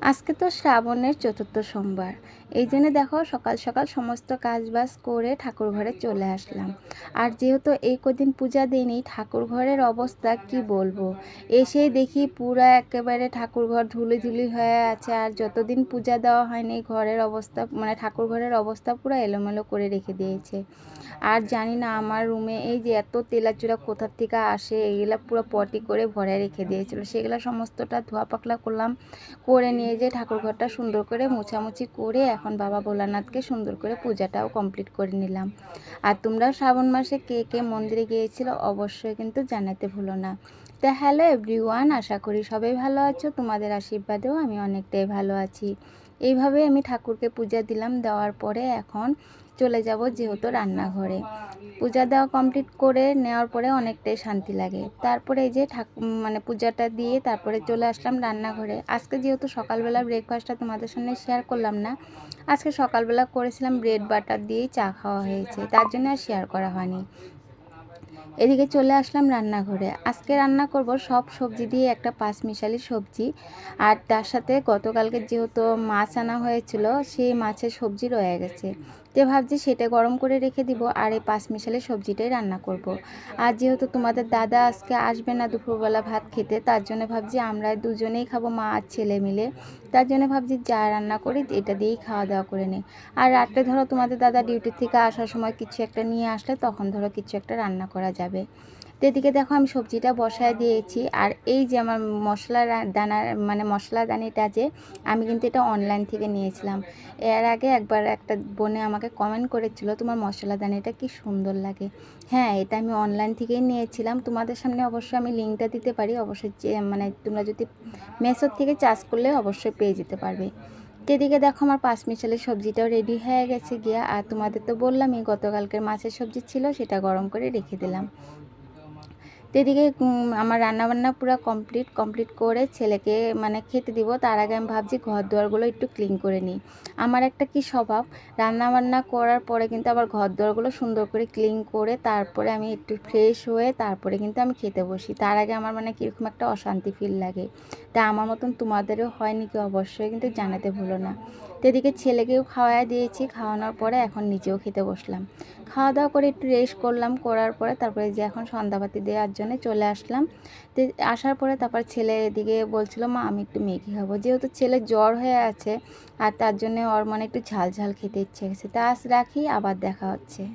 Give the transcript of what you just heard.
আজকে তো শ্রাবণের চতুর্থ সোমবার। এই জন্য দেখো সকাল সকাল সমস্ত কাজবাজ করে ঠাকুর ঘরে চলে আসলাম। আর যেহেতু এই কদিন পূজা দিইনি, ঠাকুর ঘরের অবস্থা কি বলবো। এসেই দেখি পুরা একেবারে ঠাকুর ঘর ধুলি ধুলি হয়ে আছে। আর যতদিন পূজা দেওয়া হয়নি ঘরের অবস্থা মানে ঠাকুর ঘরের অবস্থা পুরো এলোমেলো করে রেখে দিয়েছে। আর জানি না আমার রুমে এই যে এত তেলাচুরা কোথার থেকে আসে, এগুলা পুরো পটি করে ভরে রেখে দিয়েছিল। সেগুলো সমস্তটা ধোয়া পাকলা করলাম, করে নিয়ে যে ঠাকুর ঘরটা সুন্দর করে মোছামুছি করে এখন বাবা ভোলানাথকে সুন্দর করে পূজাটাও কমপ্লিট করে নিলাম। আর তোমরাও শ্রাবণ মাসে কে কে মন্দিরে গিয়েছিল অবশ্যই কিন্তু জানাতে ভুলো না। তো হ্যালো এভরিওয়ান, আশা করি সবাই ভালো আছো। তোমাদের আশীর্বাদেও আমি অনেকটাই ভালো আছি। এইভাবে আমি ঠাকুরকে পূজা দিলাম, দেওয়ার পরে এখন চলে যাব যেহেতু রান্নাঘরে। পূজা দেওয়া কমপ্লিট করে নেওয়ার পরে অনেকটাই শান্তি লাগে। তারপরে এই যে মানে পূজাটা দিয়ে তারপরে চলে আসলাম রান্নাঘরে। আজকে যেহেতু সকালবেলা ব্রেকফাস্টটা তোমাদের সামনে শেয়ার করলাম না, আজকে সকালবেলা করেছিলাম ব্রেড বাটার দিয়েই চা খাওয়া হয়েছে, তার জন্য আর শেয়ার করা হয়নি। এদিকে চলে আসলাম রান্নাঘরে। আজকে রান্না করব সব সবজি দিয়ে একটা পাঁচমিশালি সবজি। আর তার সাথে গতকালকে যেহেতু মাছ আনা হয়েছিল, সেই মাছের সবজি রয়ে গেছে। তো ভাবছি সেটা গরম করে রেখে দিব আর এই পাঁচমিশালি সবজিটাই রান্না করব। আর যেহেতু তোমাদের দাদা আজকে আসবে না দুপুরবেলা ভাত খেতে, তার জন্য ভাবছি আমরা দুজনেই খাবো, মা আর ছেলে মিলে। তার জন্য ভাবছি যা রান্না করি এটা দিয়েই খাওয়া দাওয়া করে নিই। আর রাত্রে ধরো তোমাদের দাদা ডিউটি থেকে আসার সময় কিছু একটা নিয়ে আসলে তখন ধরো কিছু একটা রান্না করা যাবে। তো এদিকে দেখো আমি সবজিটা বসায় দিয়েছি। আর এই যে আমার দানার মানে মশলাদানিটা যে আমি কিন্তু এটা অনলাইন থেকে নিয়েছিলাম। এর আগে একবার একটা বোনে আমাকে কমেন্ট করেছিল তোমার মশলাদানিটা কি সুন্দর লাগে। হ্যাঁ, এটা আমি অনলাইন থেকেই নিয়েছিলাম। তোমাদের সামনে অবশ্যই আমি লিঙ্কটা দিতে পারি, অবশ্যই মানে তোমরা যদি মেসোর থেকে চার্জ করলে অবশ্যই পেয়ে যেতে পারবে। এদিকে দেখো আমার পাঁচমিশালি সবজিটাও রেডি হয়ে গেছে গিয়া। আর তোমাদের তো বললামই গতকালকের মাছের সবজি ছিল, সেটা গরম করে রেখে দিলাম। তো এদিকে আমার রান্নাবান্না পুরো কমপ্লিট করে ছেলেকে মানে খেতে দিব। তার আগে আমি ভাবছি ঘর দুয়ারগুলো একটু ক্লিন করে নিই। আমার একটা কি স্বভাব, রান্নাবান্না করার পরে কিন্তু আবার ঘর দুয়ারগুলো সুন্দর করে ক্লিন করে তারপরে আমি একটু ফ্রেশ হয়ে তারপরে কিন্তু আমি খেতে বসি। তার আগে আমার মানে কীরকম একটা অশান্তি ফিল লাগে। তা আমার মতন তোমাদেরও হয় নাকি অবশ্যই কিন্তু জানাতে ভুলো না। তো এদিকে ছেলেকেও খাওয়াই দিয়েছি, খাওয়ানোর পরে এখন নিজেও খেতে বসলাম। খাওয়া দাওয়া করে একটু রেস্ট করলাম, করার পরে তারপরে যে এখন সন্ধ্যাবাতি দেওয়ার জন্য চলে আসলাম। তো আসার পরে তারপর ছেলে এদিকে বলছিল মা আমি একটু ম্যাগি খাবো, যেহেতু ছেলে জ্বর হয়ে আছে আর তার জন্য ওর মানে একটু ঝাল ঝাল খেতে ইচ্ছে গেছে। তা আজ রাখি, আবার দেখা হচ্ছে।